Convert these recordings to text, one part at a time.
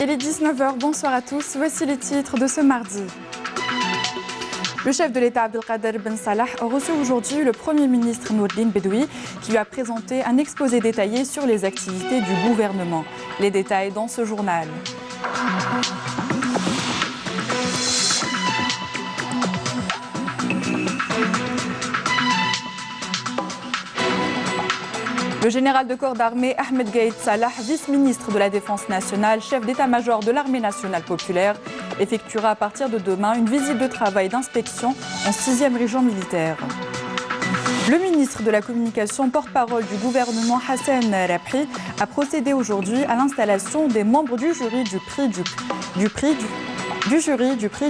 Il est 19h, bonsoir à tous. Voici les titres de ce mardi. Le chef de l'État Abdelkader Ben Salah a reçu aujourd'hui le Premier ministre Nourdine Bedoui qui lui a présenté un exposé détaillé sur les activités du gouvernement. Les détails dans ce journal. Le général de corps d'armée Ahmed Gaïd Salah, vice-ministre de la Défense nationale, chef d'état-major de l'armée nationale populaire, effectuera à partir de demain une visite de travail d'inspection en 6e région militaire. Le ministre de la Communication, porte-parole du gouvernement Hassan Rabhi, a procédé aujourd'hui à l'installation des membres du jury du prix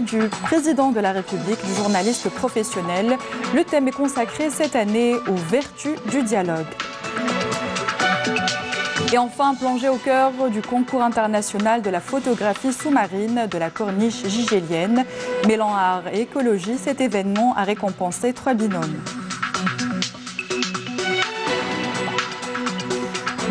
du président de la République, du journaliste professionnel. Le thème est consacré cette année aux vertus du dialogue. Et enfin, plongé au cœur du concours international de la photographie sous-marine de la corniche gigélienne. Mêlant art et écologie, cet événement a récompensé 3 binômes.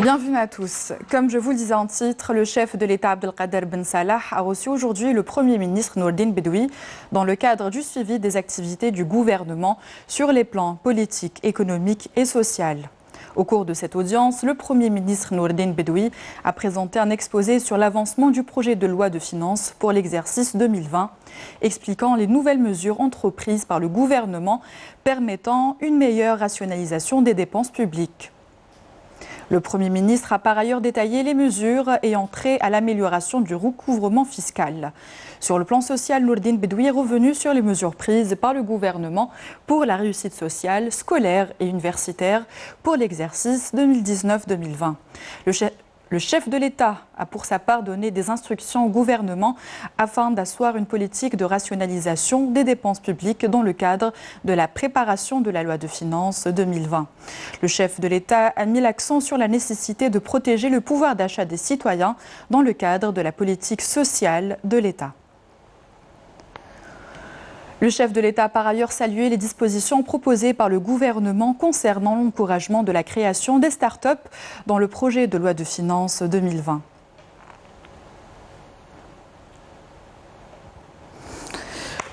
Bienvenue à tous. Comme je vous le disais en titre, le chef de l'État Abdelkader Ben Salah a reçu aujourd'hui le Premier ministre Nourdine Bedoui dans le cadre du suivi des activités du gouvernement sur les plans politiques, économiques et sociaux. Au cours de cette audience, le Premier ministre Nourdine Bedoui a présenté un exposé sur l'avancement du projet de loi de finances pour l'exercice 2020, expliquant les nouvelles mesures entreprises par le gouvernement permettant une meilleure rationalisation des dépenses publiques. Le Premier ministre a par ailleurs détaillé les mesures ayant trait à l'amélioration du recouvrement fiscal. Sur le plan social, Nourdine Bedoui est revenu sur les mesures prises par le gouvernement pour la réussite sociale, scolaire et universitaire pour l'exercice 2019-2020. Le chef de l'État a pour sa part donné des instructions au gouvernement afin d'asseoir une politique de rationalisation des dépenses publiques dans le cadre de la préparation de la loi de finances 2020. Le chef de l'État a mis l'accent sur la nécessité de protéger le pouvoir d'achat des citoyens dans le cadre de la politique sociale de l'État. Le chef de l'État a par ailleurs salué les dispositions proposées par le gouvernement concernant l'encouragement de la création des start-up dans le projet de loi de finances 2020.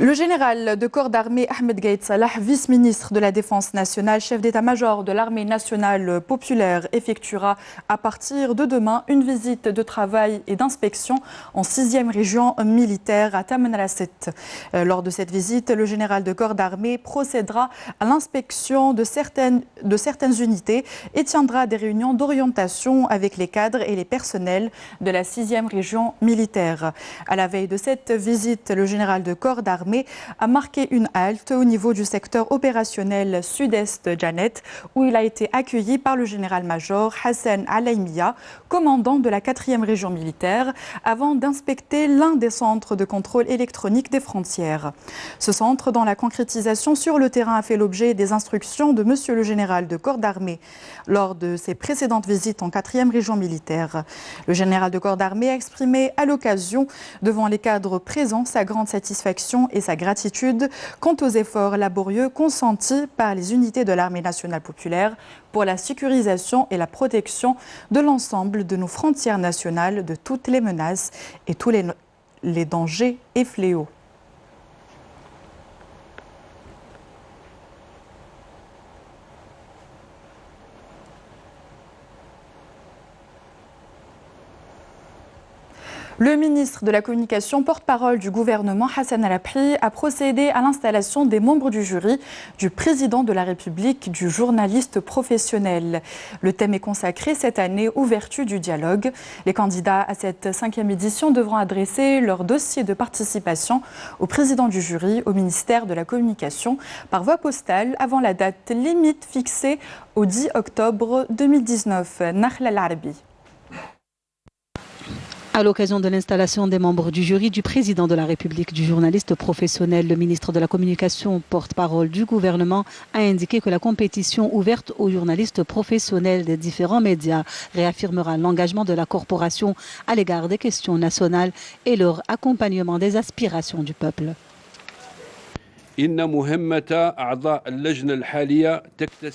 Le général de corps d'armée Ahmed Gaïd Salah, vice-ministre de la Défense nationale, chef d'état-major de l'armée nationale populaire, effectuera à partir de demain une visite de travail et d'inspection en 6e région militaire à Taman al-Asset. Lors de cette visite, le général de corps d'armée procédera à l'inspection de certaines unités et tiendra des réunions d'orientation avec les cadres et les personnels de la 6e région militaire. À la veille de cette visite, le général de corps d'armée a marqué une halte au niveau du secteur opérationnel sud-est Janet, où il a été accueilli par le général-major Hassan Alaimia, commandant de la 4e région militaire, avant d'inspecter l'un des centres de contrôle électronique des frontières. Ce centre, dont la concrétisation sur le terrain a fait l'objet des instructions de monsieur le général de corps d'armée lors de ses précédentes visites en 4e région militaire. Le général de corps d'armée a exprimé à l'occasion devant les cadres présents sa grande satisfaction et sa gratitude quant aux efforts laborieux consentis par les unités de l'armée nationale populaire pour la sécurisation et la protection de l'ensemble de nos frontières nationales de toutes les menaces et tous les dangers et fléaux. Le ministre de la Communication, porte-parole du gouvernement Hassan Rabhi, a procédé à l'installation des membres du jury du président de la République, du journaliste professionnel. Le thème est consacré cette année aux vertus du dialogue. Les candidats à cette 5e édition devront adresser leur dossier de participation au président du jury, au ministère de la Communication, par voie postale avant la date limite fixée au 10 octobre 2019. Nakhla Al-Arabi. À l'occasion de l'installation des membres du jury du président de la République, du journaliste professionnel, le ministre de la Communication, porte-parole du gouvernement, a indiqué que la compétition ouverte aux journalistes professionnels des différents médias réaffirmera l'engagement de la corporation à l'égard des questions nationales et leur accompagnement des aspirations du peuple.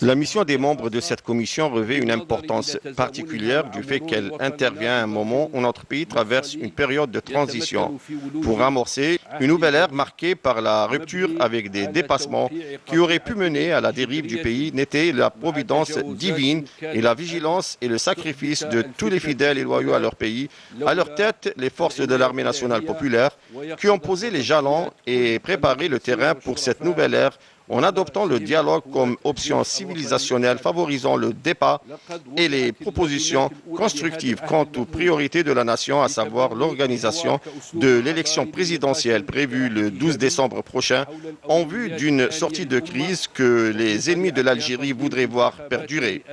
La mission des membres de cette commission revêt une importance particulière du fait qu'elle intervient à un moment où notre pays traverse une période de transition pour amorcer une nouvelle ère marquée par la rupture avec des dépassements qui auraient pu mener à la dérive du pays n'était la providence divine et la vigilance et le sacrifice de tous les fidèles et loyaux à leur pays, à leur tête les forces de l'armée nationale populaire qui ont posé les jalons et préparé le terrain pour cette nouvelle ère en adoptant le dialogue comme option civilisationnelle favorisant le débat et les propositions constructives quant aux priorités de la nation, à savoir l'organisation de l'élection présidentielle prévue le 12 décembre prochain en vue d'une sortie de crise que les ennemis de l'Algérie voudraient voir perdurer.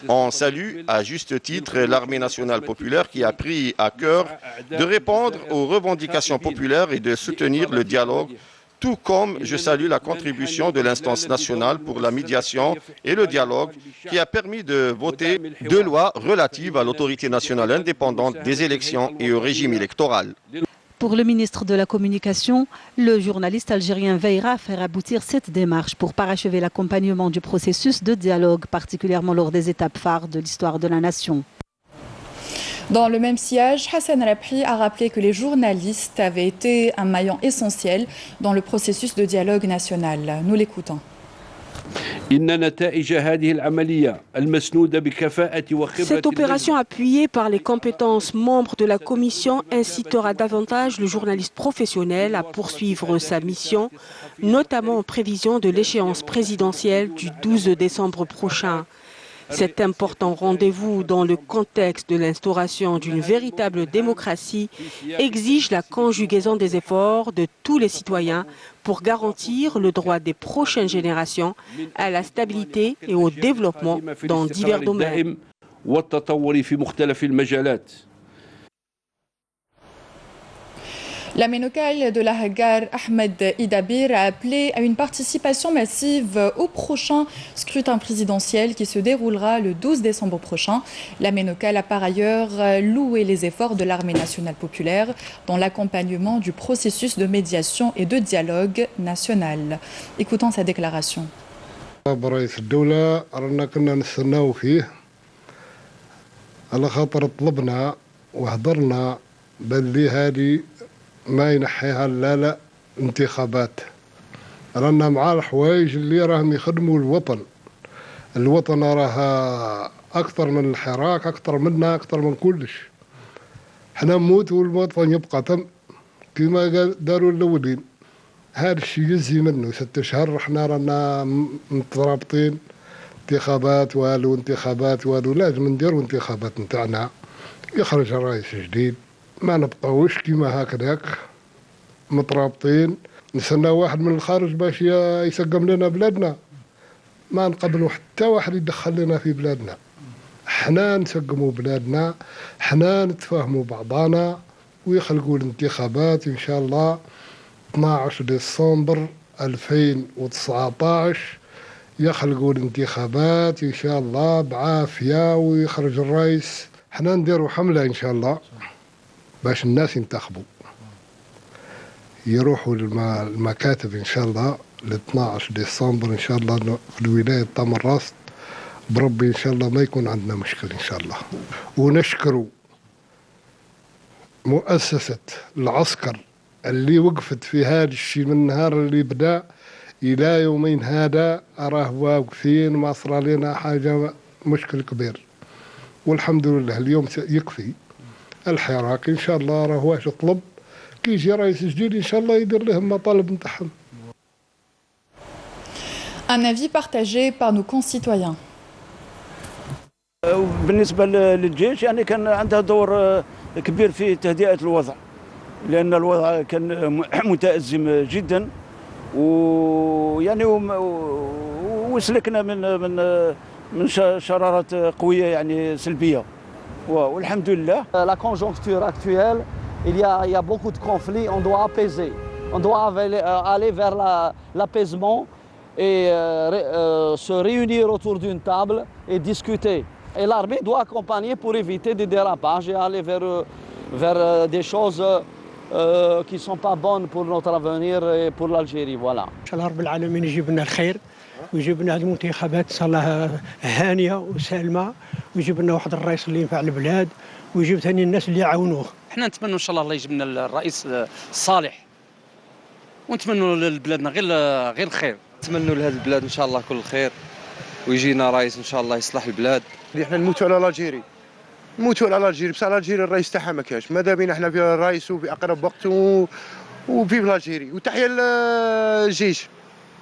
On salue à juste titre l'armée nationale populaire qui a pris à cœur de répondre aux revendications populaires et de soutenir le dialogue, tout comme je salue la contribution de l'instance nationale pour la médiation et le dialogue qui a permis de voter deux lois relatives à l'autorité nationale indépendante des élections et au régime électoral. Pour le ministre de la Communication, le journaliste algérien veillera à faire aboutir cette démarche pour parachever l'accompagnement du processus de dialogue, particulièrement lors des étapes phares de l'histoire de la nation. Dans le même sillage, Hassan Rabhi a rappelé que les journalistes avaient été un maillon essentiel dans le processus de dialogue national. Nous l'écoutons. Cette opération appuyée par les compétences membres de la commission incitera davantage le journaliste professionnel à poursuivre sa mission, notamment en prévision de l'échéance présidentielle du 12 décembre prochain. Cet important rendez-vous dans le contexte de l'instauration d'une véritable démocratie exige la conjugaison des efforts de tous les citoyens pour garantir le droit des prochaines générations à la stabilité et au développement dans divers domaines. La ménocale de la Hagar, Ahmed Idabir, a appelé à une participation massive au prochain scrutin présidentiel qui se déroulera le 12 décembre prochain. La ménocale a par ailleurs loué les efforts de l'armée nationale populaire dans l'accompagnement du processus de médiation et de dialogue national. Écoutons sa déclaration. ما ينحيها لا انتخابات رانا مع الحوايج اللي راهم يخدموا الوطن راها اكثر من الحراك اكثر منا اكثر من كلش حنا نموت والوطن يبقى تم كما داروا الاولين هذا الشيء يزي منه 6 اشهر حنا رانا مترابطين انتخابات والو لازم نديروا انتخابات نتاعنا يخرج رئيس جديد ما نبقاوش كيما هكذاك مترابطين نستنى واحد من الخارج باش يسقم لنا بلادنا ما نقبلوا حتى واحد يدخل لنا في بلادنا حنا نسقموا بلادنا حنا نتفاهموا بعضانا ويخلقوا الانتخابات ان شاء الله 12 ديسمبر 2019 يخلقوا الانتخابات ان شاء الله بعافيه ويخرج الرئيس حنا نديروا حمله ان شاء الله باش الناس ينتخبوا يروحوا المكاتب ان شاء الله ل 12 ديسمبر ان شاء الله في الولايه تمر راس بربي ان شاء الله ما يكون عندنا مشكل ان شاء الله. ونشكروا مؤسسه العسكر اللي وقفت في هذا الشيء من النهار اللي بدا الى يومين هذا راه واقفين ما صار لنا حاجه مشكل كبير والحمد لله اليوم يكفي الحراك ان شاء الله راه واش طلب كي يجي رئيس جديد ان شاء الله يدير لهم المطالب نتاعهم. Un avis partagé par nos concitoyens. بالنسبه للجيش يعني كان عندها دور كبير في تهدئه الوضع لان الوضع كان متازم جدا ويعني وسلكنا من شرارات قويه يعني سلبيه والحمد لله. La conjoncture actuelle, il y a beaucoup de conflits, on doit apaiser, on doit aller vers l'apaisement et se réunir autour d'une table et discuter. Et l'armée doit accompagner pour éviter des dérapages et aller vers des choses qui ne sont pas bonnes pour notre avenir et pour l'Algérie. Voilà. إن شاء الله رب العالمين يجيب لنا الخير ويجيب لنا هذه المنتخبات إن شاء الله هانية وسالمة ويجيب لنا واحد الرئيس اللي ينفع البلاد ويجيب ثاني الناس اللي يعاونوه. احنا نتمنوا ان شاء الله يجيب لنا الرئيس الصالح ونتمنوا لبلادنا غير الخير. نتمنوا لهذه البلاد ان شاء الله كل خير ويجينا رئيس ان شاء الله يصلح البلاد. احنا نموتوا على الجيري نموتوا على الجيري بصح الجيري الرئيس تاعها ما كاش ماذا بينا احنا في الرئيس وفي اقرب وقت وفي الجيري وتحيه للجيش.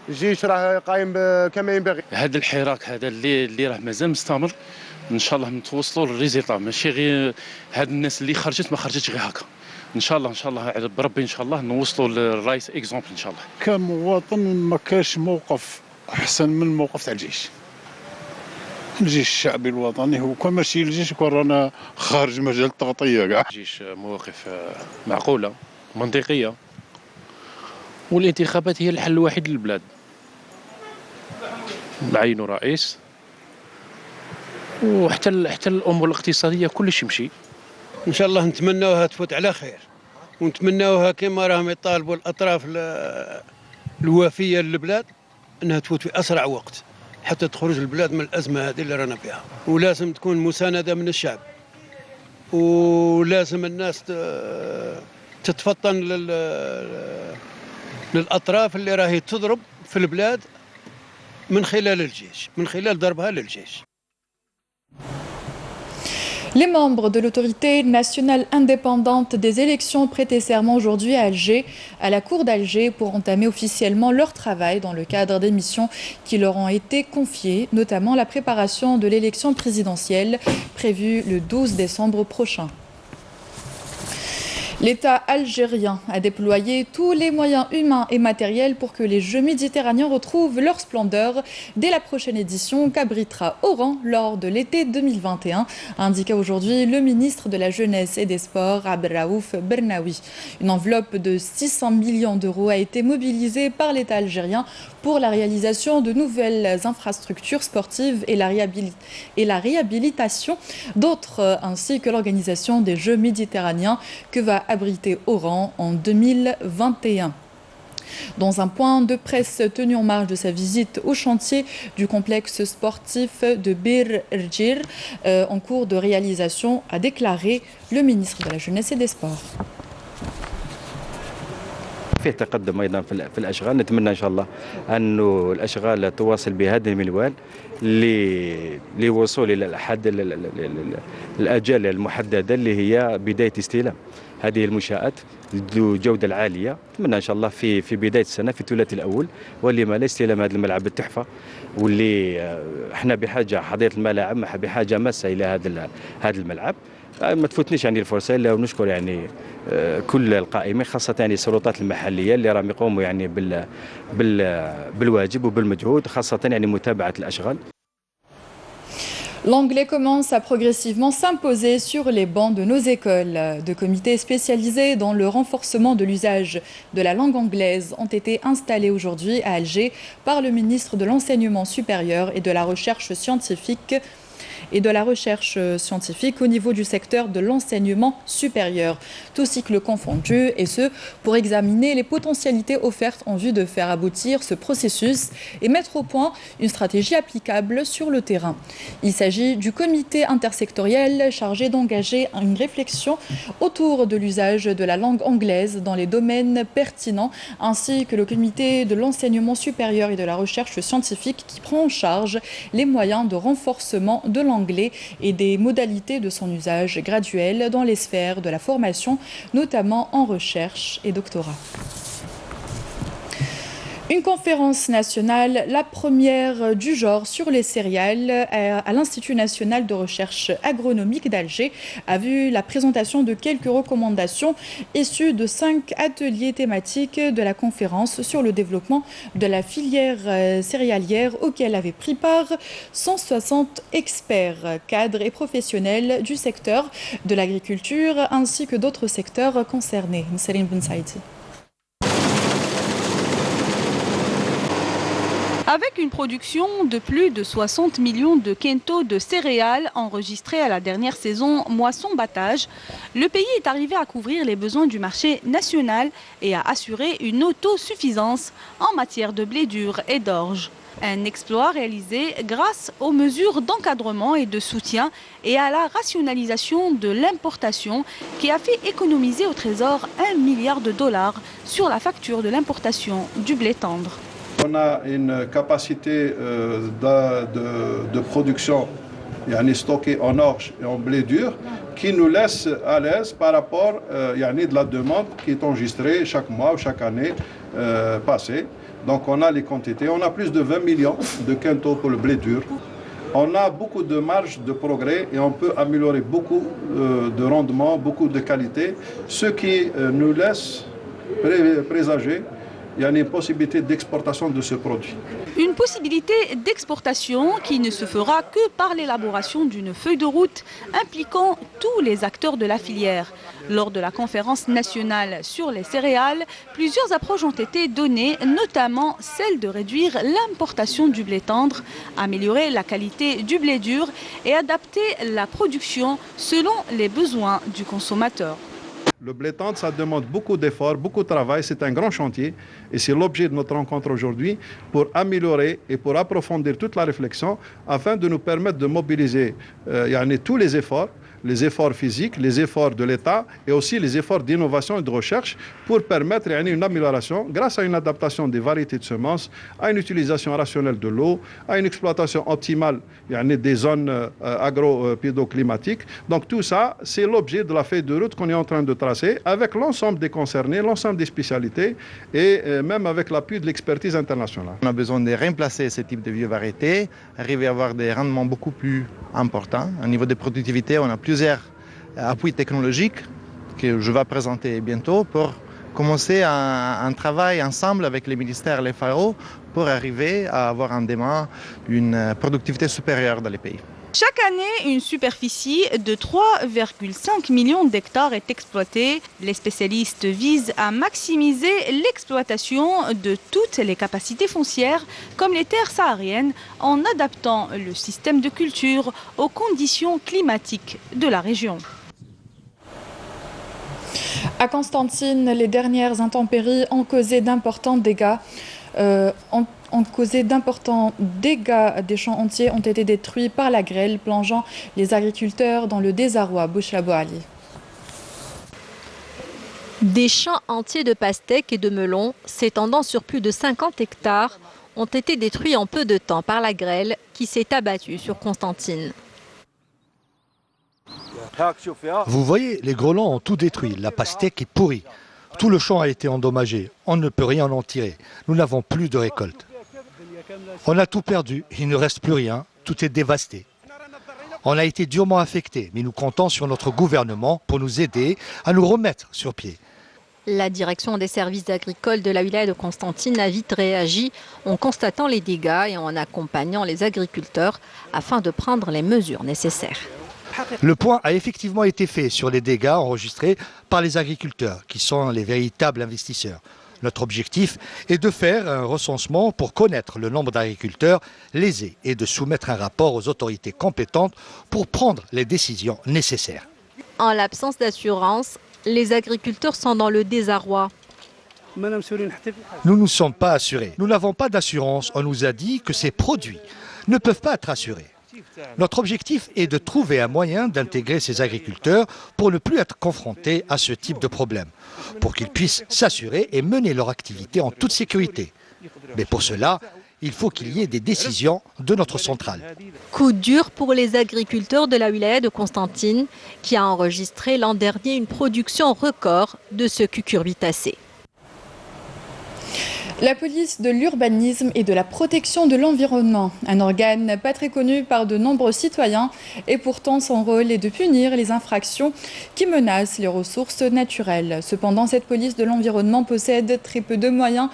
الجيش راه قايم كما ينبغي. هذا الحراك هذا اللي راه مازال مستمر ان شاء الله نتوصلوا للريزلت ماشي غير هاد الناس اللي خرجت ما خرجتش غير هكا. ان شاء الله بربي ان شاء الله نوصلوا للرئيس اكزومبل ان شاء الله. كمواطن ما كاش موقف احسن من الموقف تاع الجيش. الجيش الشعبي الوطني هو كون ماشي الجيش كون رانا خارج مجال التغطيه كاع. الجيش مواقف معقوله منطقيه والانتخابات هي الحل الوحيد للبلاد. نعينوا رئيس وحتى الامور الاقتصاديه كلش يمشي. ان شاء الله نتمناوها تفوت على خير ونتمناوها كما راهم يطالبوا الاطراف الوافيه للبلاد انها تفوت في اسرع وقت حتى تخرج البلاد من الازمه هذه اللي رانا فيها. ولازم تكون مسانده من الشعب ولازم الناس تتفطن للاطراف اللي راهي تضرب في البلاد من خلال الجيش من خلال ضربها للجيش. Les membres de l'autorité nationale indépendante des élections prêtaient serment aujourd'hui à Alger, à la cour d'Alger, pour entamer officiellement leur travail dans le cadre des missions qui leur ont été confiées, notamment la préparation de l'élection présidentielle prévue le 12 décembre prochain. L'État algérien a déployé tous les moyens humains et matériels pour que les Jeux méditerranéens retrouvent leur splendeur dès la prochaine édition qu'abritera Oran lors de l'été 2021, a indiqué aujourd'hui le ministre de la Jeunesse et des Sports, Abdelraouf Bernaoui. Une enveloppe de 600 millions d'euros a été mobilisée par l'État algérien pour la réalisation de nouvelles infrastructures sportives et la réhabilitation d'autres, ainsi que l'organisation des Jeux méditerranéens que va abriter Oran en 2021. Dans un point de presse tenu en marge de sa visite au chantier du complexe sportif de Bir Rjir, en cours de réalisation, a déclaré le ministre de la Jeunesse et des Sports. فيه تقدم ايضا في الاشغال. نتمنى ان شاء الله انه الاشغال تواصل بهذا المنوال للوصول الى احد الاجال المحدده اللي هي بدايه استلام هذه المنشآت ذو الجوده العاليه. نتمنى ان شاء الله في بدايه السنه في الثلاث الاول ولما لا استلام هذا الملعب التحفه واللي احنا بحاجه حضيره الملاعب بحاجه ماسه الى هذا الملعب. ما تفوتنيش يعني الفرصه الا ونشكر يعني كل القائمين خاصه يعني السلطات المحليه اللي راهم يقوموا يعني بالواجب وبالمجهود خاصه يعني متابعه الاشغال. L'anglais commence à progressivement s'imposer sur les bancs de nos écoles. Deux comités spécialisés dans le renforcement de l'usage de la langue anglaise ont été installés aujourd'hui à Alger par le ministre de l'Enseignement supérieur et de la recherche scientifique au niveau du secteur de l'enseignement supérieur, tous cycles confondus, et ce, pour examiner les potentialités offertes en vue de faire aboutir ce processus et mettre au point une stratégie applicable sur le terrain. Il s'agit du comité intersectoriel chargé d'engager une réflexion autour de l'usage de la langue anglaise dans les domaines pertinents, ainsi que le comité de l'enseignement supérieur et de la recherche scientifique qui prend en charge les moyens de renforcement de l'anglais et des modalités de son usage graduel dans les sphères de la formation, notamment en recherche et doctorat. Une conférence nationale, la première du genre sur les céréales à l'Institut national de recherche agronomique d'Alger, a vu la présentation de quelques recommandations issues de 5 ateliers thématiques de la conférence sur le développement de la filière céréalière auquel avaient pris part 160 experts, cadres et professionnels du secteur de l'agriculture ainsi que d'autres secteurs concernés. Avec une production de plus de 60 millions de quintaux de céréales enregistrés à la dernière saison moisson-battage, le pays est arrivé à couvrir les besoins du marché national et à assurer une autosuffisance en matière de blé dur et d'orge. Un exploit réalisé grâce aux mesures d'encadrement et de soutien et à la rationalisation de l'importation qui a fait économiser au Trésor 1 milliard de dollars sur la facture de l'importation du blé tendre. On a une capacité de production stockée en orge et en blé dur qui nous laisse à l'aise par rapport de la demande qui est enregistrée chaque mois ou chaque année passée. Donc on a les quantités, on a plus de 20 millions de quintaux pour le blé dur. On a beaucoup de marge de progrès et on peut améliorer beaucoup de rendement, beaucoup de qualité, ce qui nous laisse présager il y a une possibilité d'exportation de ce produit. Une possibilité d'exportation qui ne se fera que par l'élaboration d'une feuille de route impliquant tous les acteurs de la filière. Lors de la conférence nationale sur les céréales, plusieurs approches ont été données, notamment celle de réduire l'importation du blé tendre, améliorer la qualité du blé dur et adapter la production selon les besoins du consommateur. Le blé tendre, ça demande beaucoup d'efforts, beaucoup de travail, c'est un grand chantier et c'est l'objet de notre rencontre aujourd'hui pour améliorer et pour approfondir toute la réflexion afin de nous permettre de mobiliser tous les efforts physiques, les efforts de l'État et aussi les efforts d'innovation et de recherche pour permettre une amélioration grâce à une adaptation des variétés de semences, à une utilisation rationnelle de l'eau, à une exploitation optimale des zones agro-pédoclimatiques. Donc tout ça, c'est l'objet de la feuille de route qu'on est en train de tracer avec l'ensemble des concernés, l'ensemble des spécialités et même avec l'appui de l'expertise internationale. On a besoin de remplacer ce type de vieux variétés, arriver à avoir des rendements beaucoup plus importants. Au niveau de productivité, on a plusieurs appuis technologiques que je vais présenter bientôt pour commencer un travail ensemble avec les ministères et les FAO pour arriver à avoir en demain une productivité supérieure dans les pays. Chaque année, une superficie de 3,5 millions d'hectares est exploitée. Les spécialistes visent à maximiser l'exploitation de toutes les capacités foncières, comme les terres sahariennes, en adaptant le système de culture aux conditions climatiques de la région. À Constantine, les dernières intempéries ont causé d'importants dégâts. Des champs entiers ont été détruits par la grêle, plongeant les agriculteurs dans le désarroi. Bouchra Bouali. Des champs entiers de pastèques et de melons, s'étendant sur plus de 50 hectares, ont été détruits en peu de temps par la grêle qui s'est abattue sur Constantine. Vous voyez, les grelons ont tout détruit, la pastèque est pourrie. Tout le champ a été endommagé, on ne peut rien en tirer, nous n'avons plus de récolte. On a tout perdu, il ne reste plus rien, tout est dévasté. On a été durement affectés, mais nous comptons sur notre gouvernement pour nous aider à nous remettre sur pied. La direction des services agricoles de la wilaya de Constantine a vite réagi en constatant les dégâts et en accompagnant les agriculteurs afin de prendre les mesures nécessaires. Le point a effectivement été fait sur les dégâts enregistrés par les agriculteurs, qui sont les véritables investisseurs. Notre objectif est de faire un recensement pour connaître le nombre d'agriculteurs lésés et de soumettre un rapport aux autorités compétentes pour prendre les décisions nécessaires. En l'absence d'assurance, les agriculteurs sont dans le désarroi. Nous ne sommes pas assurés. Nous n'avons pas d'assurance. On nous a dit que ces produits ne peuvent pas être assurés. Notre objectif est de trouver un moyen d'intégrer ces agriculteurs pour ne plus être confrontés à ce type de problème, pour qu'ils puissent s'assurer et mener leur activité en toute sécurité. Mais pour cela, il faut qu'il y ait des décisions de notre centrale. Coup dur pour les agriculteurs de la wilaya de Constantine, qui a enregistré l'an dernier une production record de ce cucurbitacé. La police de l'urbanisme et de la protection de l'environnement, un organe pas très connu par de nombreux citoyens, et pourtant son rôle est de punir les infractions qui menacent les ressources naturelles. Cependant, cette police de l'environnement possède très peu de moyens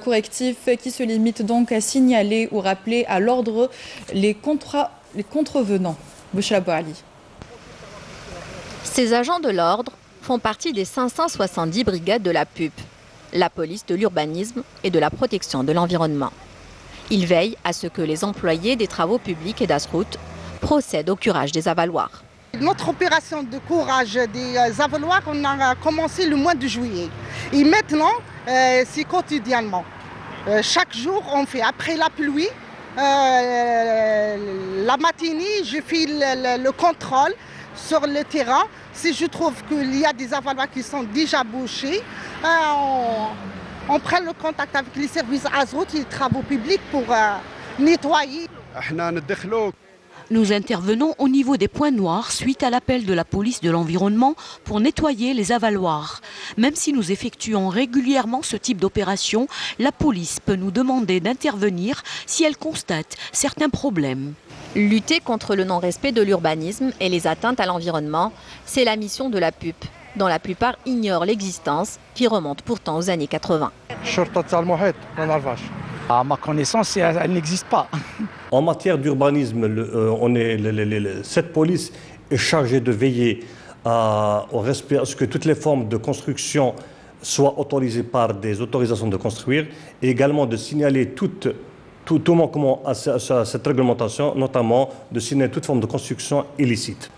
correctifs qui se limitent donc à signaler ou rappeler à l'ordre les contrevenants. Bouchra Bouali. Ces agents de l'ordre font partie des 570 brigades de la PUP, la police de l'urbanisme et de la protection de l'environnement. Il veille à ce que les employés des travaux publics et d'Asrout procèdent au curage des avaloirs. Notre opération de curage des avaloirs, on a commencé le mois de juillet. Et maintenant, c'est quotidiennement. Chaque jour, on fait après la pluie. La matinée, je fais le contrôle sur le terrain. Si je trouve qu'il y a des avaloirs qui sont déjà bouchés, on prend le contact avec les services Azrout et les travaux publics pour nettoyer. Nous intervenons au niveau des points noirs suite à l'appel de la police de l'environnement pour nettoyer les avaloirs. Même si nous effectuons régulièrement ce type d'opération, la police peut nous demander d'intervenir si elle constate certains problèmes. Lutter contre le non-respect de l'urbanisme et les atteintes à l'environnement, c'est la mission de la PUP, dont la plupart ignorent l'existence, qui remonte pourtant aux années 80. À ma connaissance, elle n'existe pas. En matière d'urbanisme, cette police est chargée de veiller au respect, à ce que toutes les formes de construction soient autorisées par des autorisations de construire, et également de signaler tout manquement à cette réglementation, notamment de signaler toute forme de construction illicite.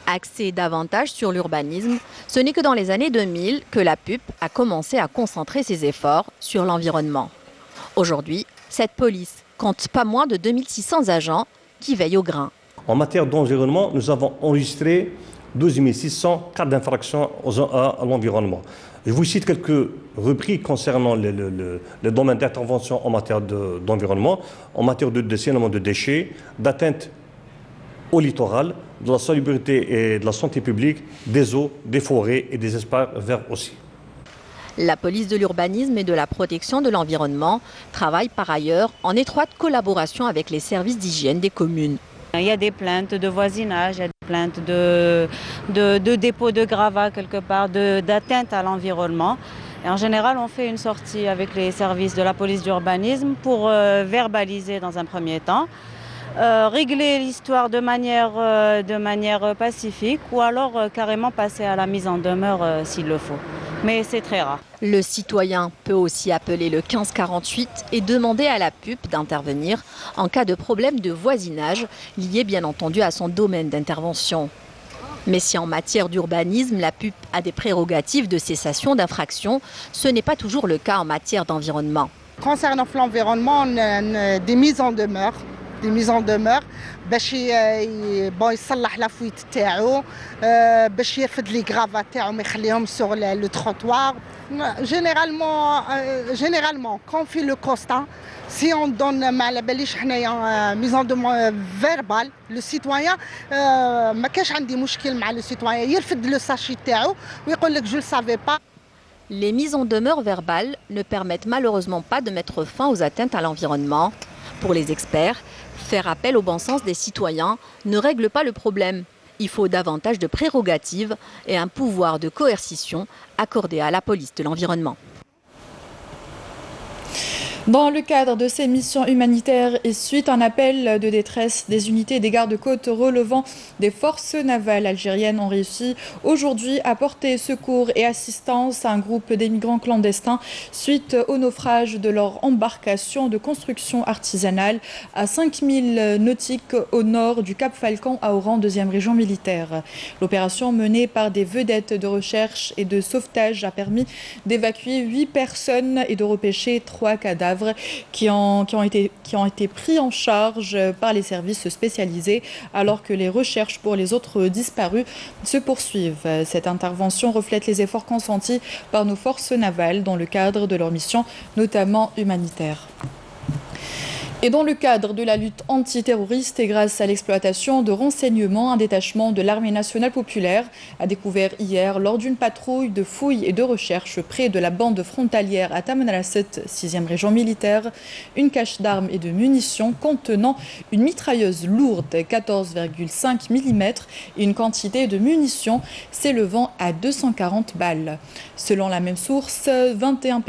Axée davantage sur l'urbanisme, ce n'est que dans les années 2000 que la PUP a commencé à concentrer ses efforts sur l'environnement. Aujourd'hui, cette police compte pas moins de 2600 agents qui veillent au grain. En matière d'environnement, nous avons enregistré 12 600 cas d'infraction à l'environnement. Je vous cite quelques rubriques concernant le domaine d'intervention en matière d'environnement, en matière de signalement de déchets, d'atteinte au littoral, de la salubrité et de la santé publique, des eaux, des forêts et des espaces verts aussi. La police de l'urbanisme et de la protection de l'environnement travaille par ailleurs en étroite collaboration avec les services d'hygiène des communes. Il y a des plaintes de voisinage, il y a des plaintes de dépôt de gravats quelque part, d'atteinte à l'environnement. Et en général, on fait une sortie avec les services de la police d'urbanisme pour verbaliser dans un premier temps, régler l'histoire de manière pacifique ou alors carrément passer à la mise en demeure s'il le faut. Mais c'est très rare. Le citoyen peut aussi appeler le 1548 et demander à la PUP d'intervenir en cas de problème de voisinage, lié bien entendu à son domaine d'intervention. Mais si en matière d'urbanisme, la PUP a des prérogatives de cessation d'infraction, ce n'est pas toujours le cas en matière d'environnement. Concernant l'environnement, on a des mises en demeure. باش يصلح لافويت تاعو باش يرفد لي غرافا تاعو ما يخليهم سور لو تروتوار généralement quand on fait le constat si on donne ما على باليش حنايا ميزون دو فيربال لو سيتويان ما كاش عندي مشكل مع لو سيتويان يرفد لو ساشي تاعو ويقول لك جو سافي با. Les mises en demeure verbales ne permettent malheureusement pas de mettre fin aux atteintes à l'environnement. Pour les experts, faire appel au bon sens des citoyens ne règle pas le problème. Il faut davantage de prérogatives et un pouvoir de coercition accordé à la police de l'environnement. Dans le cadre de ces missions humanitaires et suite à un appel de détresse, des unités des gardes-côtes relevant des forces navales algériennes ont réussi aujourd'hui à porter secours et assistance à un groupe d'émigrants clandestins suite au naufrage de leur embarcation de construction artisanale à 5000 nautiques au nord du Cap Falcon à Oran, 2e région militaire. L'opération menée par des vedettes de recherche et de sauvetage a permis d'évacuer 8 personnes et de repêcher 3 cadavres qui ont été pris en charge par les services spécialisés alors que les recherches pour les autres disparus se poursuivent. Cette intervention reflète les efforts consentis par nos forces navales dans le cadre de leur mission, notamment humanitaire. Et dans le cadre de la lutte antiterroriste et grâce à l'exploitation de renseignements, un détachement de l'armée nationale populaire a découvert hier, lors d'une patrouille de fouilles et de recherche près de la bande frontalière à Tamanrasset, 6e région militaire, une cache d'armes et de munitions contenant une mitrailleuse lourde 14,5 mm et une quantité de munitions s'élevant à 240 balles. Selon la même source, 21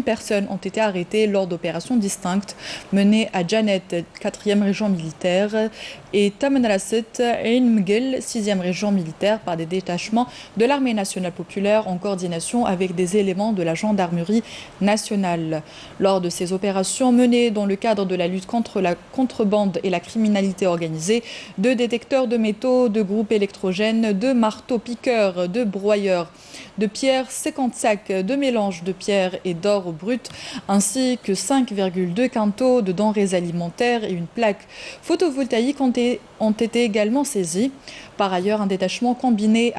personnes ont été arrêtées lors d'opérations distinctes menées destiné à Janet, 4e région militaire, et Taman al-Asset et Ain Mguel, 6e région militaire, par des détachements de l'armée nationale populaire en coordination avec des éléments de la gendarmerie nationale. Lors de ces opérations menées dans le cadre de la lutte contre la contrebande et la criminalité organisée, de détecteurs de métaux, de groupes électrogènes, de marteaux-piqueurs, de broyeurs, de pierres, 50 sacs de mélange de pierres et d'or brut, ainsi que 5,2 quintaux de denrées alimentaires et une plaque photovoltaïque ont été également saisis. Par ailleurs, un détachement combiné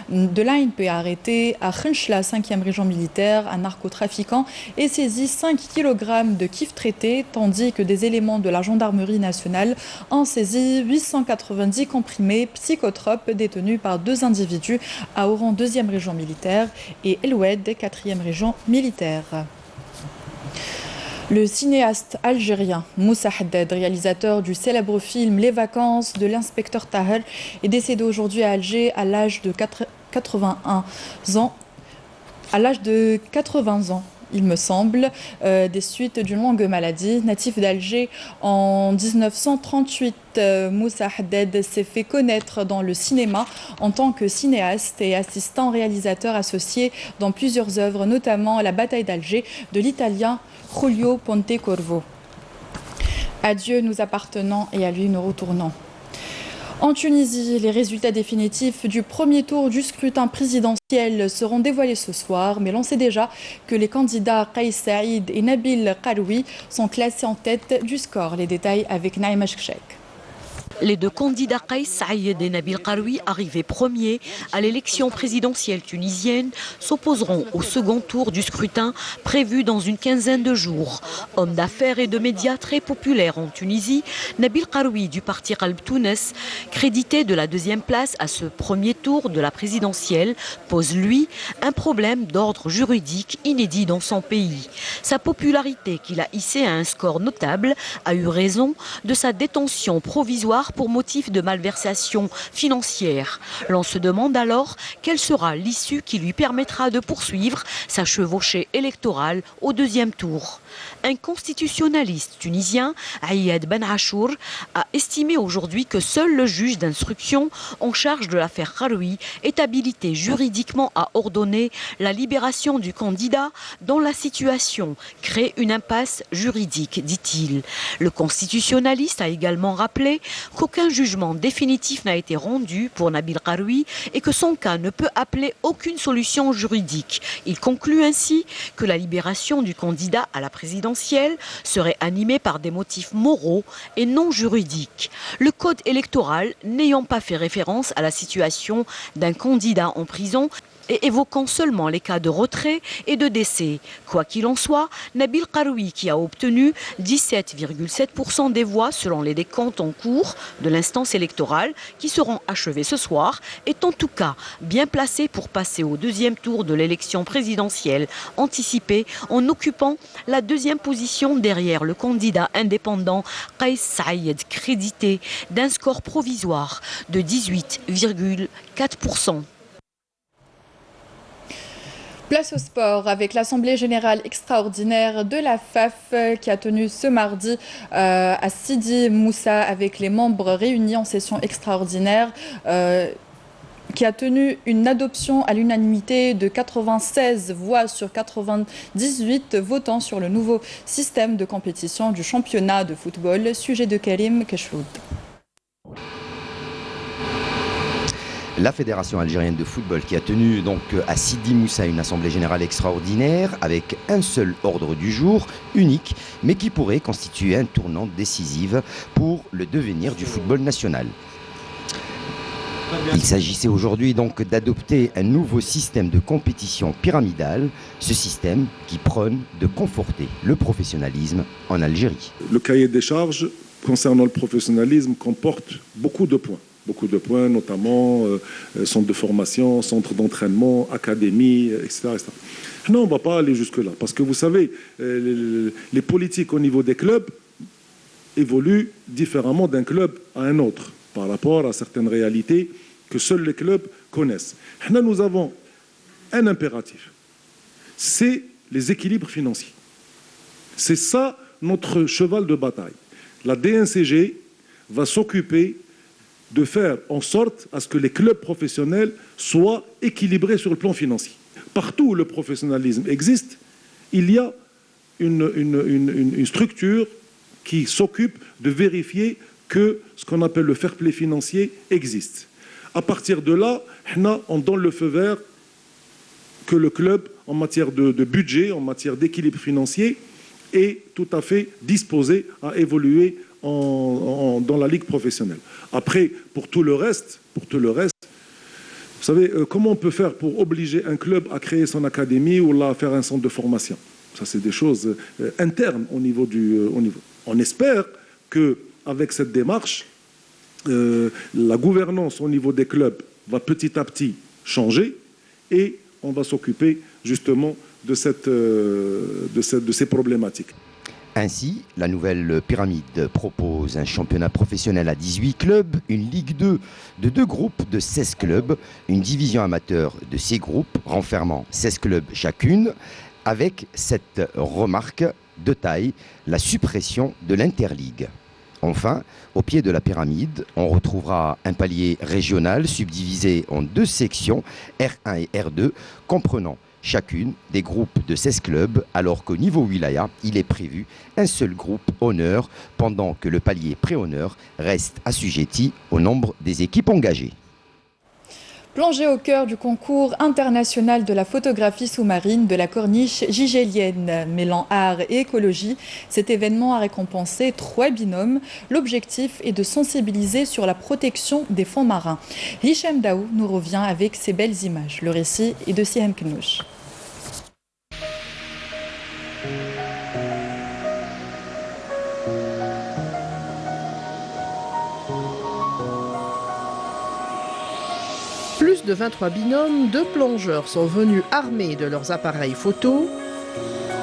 de l'ANP a arrêté à Khenchla, 5e région militaire, un narcotrafiquant et saisi 5 kg de kif traité, tandis que des éléments de la gendarmerie nationale ont saisi 890 comprimés psychotropes détenus par 2 individus à Oran, 2e région militaire, et El Oued, 4e région militaire. Le cinéaste algérien Moussa Haddad, réalisateur du célèbre film Les Vacances de l'inspecteur Tahel, est décédé aujourd'hui à Alger à l'âge de 80 ans. Il me semble, des suites d'une longue maladie. Natif d'Alger en 1938, Moussa Haddad s'est fait connaître dans le cinéma en tant que cinéaste et assistant réalisateur associé dans plusieurs œuvres, notamment La bataille d'Alger de l'italien Giulio Pontecorvo. À Dieu nous appartenons et à lui nous retournons. En Tunisie, les résultats définitifs du premier tour du scrutin présidentiel seront dévoilés ce soir, mais l'on sait déjà que les candidats Kais Saïd et Nabil Karoui sont classés en tête du score. Les détails avec Naïma Chekchek. Les 2 candidats Kais Saïd et Nabil Karoui, arrivés premiers à l'élection présidentielle tunisienne, s'opposeront au second tour du scrutin prévu dans une quinzaine de jours. Homme d'affaires et de médias très populaire en Tunisie, Nabil Karoui du parti Qalb Tounes, crédité de la 2e place à ce premier tour de la présidentielle, pose lui un problème d'ordre juridique inédit dans son pays. Sa popularité qu'il a hissée à un score notable a eu raison de sa détention provisoire pour motif de malversation financière. L'on se demande alors quelle sera l'issue qui lui permettra de poursuivre sa chevauchée électorale au 2e tour. Un constitutionnaliste tunisien, Ayad Ben Achour, a estimé aujourd'hui que seul le juge d'instruction en charge de l'affaire Karoui est habilité juridiquement à ordonner la libération du candidat dont la situation crée une impasse juridique, dit-il. Le constitutionnaliste a également rappelé qu'aucun jugement définitif n'a été rendu pour Nabil Karoui et que son cas ne peut appeler aucune solution juridique. Il conclut ainsi que la libération du candidat à la présidentielle serait animée par des motifs moraux et non juridiques. Le code électoral n'ayant pas fait référence à la situation d'un candidat en prison et évoquant seulement les cas de retrait et de décès. Quoi qu'il en soit, Nabil Karoui, qui a obtenu 17,7% des voix selon les décomptes en cours de l'instance électorale qui seront achevés ce soir, est en tout cas bien placé pour passer au 2e tour de l'élection présidentielle anticipée en occupant la 2e position derrière le candidat indépendant Kais Saïd, crédité d'un score provisoire de 18,4%. Place au sport avec l'Assemblée générale extraordinaire de la FAF qui a tenu ce mardi à Sidi Moussa avec les membres réunis en session extraordinaire qui a tenu une adoption à l'unanimité de 96 voix sur 98 votant sur le nouveau système de compétition du championnat de football. Sujet de Karim Keshfoud. La Fédération algérienne de football qui a tenu donc à Sidi Moussa une assemblée générale extraordinaire avec un seul ordre du jour, unique, mais qui pourrait constituer un tournant décisif pour le devenir du football national. Il s'agissait aujourd'hui donc d'adopter un nouveau système de compétition pyramidale, ce système qui prône de conforter le professionnalisme en Algérie. Le cahier des charges concernant le professionnalisme comporte beaucoup de points. Beaucoup de points, notamment centre de formation, centre d'entraînement, académie, etc., etc. Non, on ne va pas aller jusque-là. Parce que vous savez, les politiques au niveau des clubs évoluent différemment d'un club à un autre par rapport à certaines réalités que seuls les clubs connaissent. Là, nous avons un impératif, c'est les équilibres financiers. C'est ça notre cheval de bataille. La DNCG va s'occuper de faire en sorte à ce que les clubs professionnels soient équilibrés sur le plan financier. Partout où le professionnalisme existe, il y a une structure qui s'occupe de vérifier que ce qu'on appelle le fair play financier existe. À partir de là, on donne le feu vert que le club, en matière de budget, en matière d'équilibre financier, est tout à fait disposé à évoluer dans la ligue professionnelle. Après, pour tout le reste, vous savez, comment on peut faire pour obliger un club à créer son académie ou à faire un centre de formation? Ça, c'est des choses internes au niveau On espère qu'avec cette démarche, la gouvernance au niveau des clubs va petit à petit changer et on va s'occuper justement de ces problématiques. Ainsi, la nouvelle pyramide propose un championnat professionnel à 18 clubs, une Ligue 2 de 2 groupes de 16 clubs, une division amateur de 6 groupes renfermant 16 clubs chacune, avec cette remarque de taille, la suppression de l'Interligue. Enfin, au pied de la pyramide, on retrouvera un palier régional subdivisé en 2 sections, R1 et R2, comprenant chacune des groupes de 16 clubs, alors qu'au niveau wilaya, il est prévu un seul groupe honneur, pendant que le palier pré-honneur reste assujetti au nombre des équipes engagées. Plongé au cœur du concours international de la photographie sous-marine de la corniche gigélienne, mêlant art et écologie, cet événement a récompensé 3 binômes. L'objectif est de sensibiliser sur la protection des fonds marins. Hichem Daou nous revient avec ces belles images. Le récit est de Sihem Knouch. Plus de 23 binômes de plongeurs sont venus armés de leurs appareils photo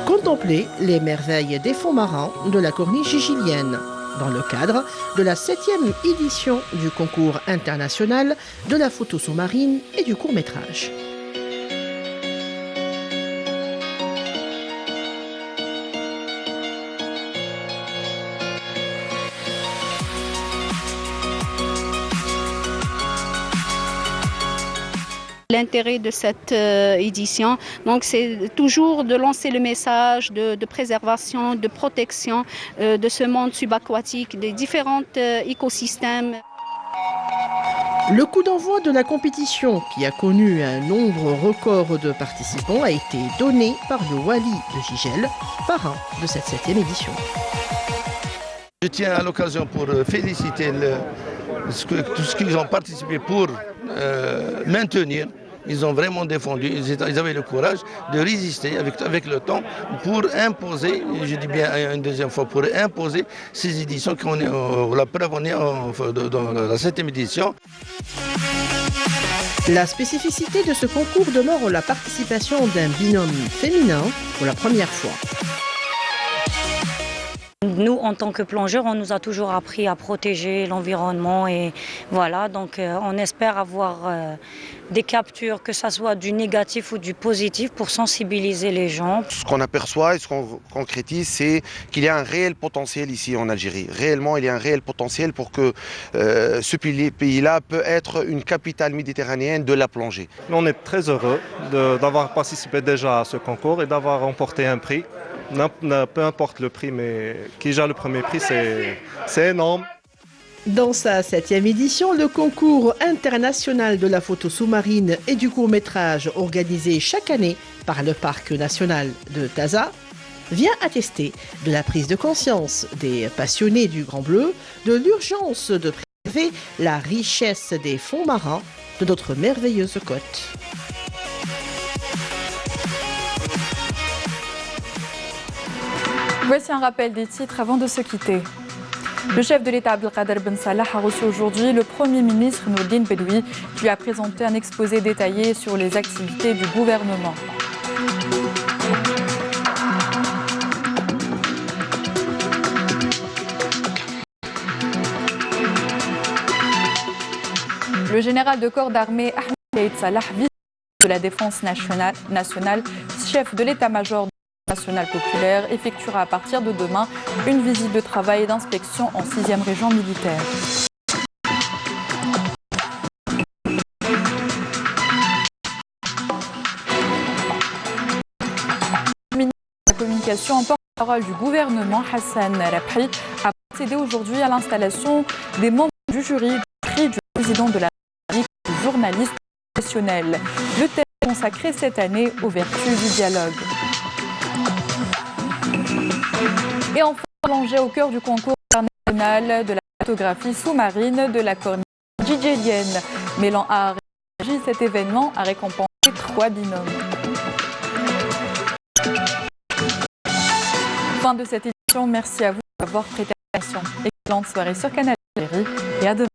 contempler les merveilles des fonds marins de la corniche gigélienne dans le cadre de la 7e édition du concours international de la photo sous-marine et du court-métrage. L'intérêt de cette édition, donc, c'est toujours de lancer le message de préservation, de protection de ce monde subaquatique, des différents écosystèmes. Le coup d'envoi de la compétition, qui a connu un nombre record de participants, a été donné par le Wali de Gigel, parrain de cette 7e édition. Je tiens à l'occasion pour féliciter tout ce qu'ils ont participé pour maintenir. Ils ont vraiment défendu, ils avaient le courage de résister avec le temps pour imposer, je dis bien une deuxième fois, pour imposer ces éditions qu'on est, la preuve on est dans la 7e édition. La spécificité de ce concours demeure la participation d'un binôme féminin pour la première fois. Nous, en tant que plongeurs, on nous a toujours appris à protéger l'environnement et voilà, donc on espère avoir des captures, que ce soit du négatif ou du positif, pour sensibiliser les gens. Ce qu'on aperçoit et ce qu'on concrétise, c'est qu'il y a un réel potentiel ici en Algérie. Réellement, il y a un réel potentiel pour que ce pays-là peut être une capitale méditerranéenne de la plongée. On est très heureux d'avoir participé déjà à ce concours et d'avoir remporté un prix. Peu importe le prix, mais qui gère le premier prix, c'est énorme. Dans sa 7e édition, le concours international de la photo sous-marine et du court-métrage organisé chaque année par le Parc national de Taza vient attester de la prise de conscience des passionnés du Grand Bleu de l'urgence de préserver la richesse des fonds marins de notre merveilleuse côte. Voici un rappel des titres avant de se quitter. Le chef de l'État Abdelkader Ben Salah a reçu aujourd'hui le Premier ministre Nourdine Bedoui qui lui a présenté un exposé détaillé sur les activités du gouvernement. Le général de corps d'armée Ahmed Gaïd Salah, vice-ministre de la Défense nationale, chef de l'état-major national populaire effectuera à partir de demain une visite de travail et d'inspection en 6e région militaire. Le ministre de la Communication en porte-parole du gouvernement, Hassan Rabhi, a procédé aujourd'hui à l'installation des membres du jury du prix du président de la République du journaliste professionnel. Le thème est consacré cette année aux vertus du dialogue. Et enfin, plongé au cœur du concours international de la photographie sous-marine de la corniche djidjélienne. Mêlant art et énergie, cet événement a récompensé 3 binômes. Fin de cette édition, merci à vous d'avoir prêté attention. Excellente soirée sur Canal et à demain.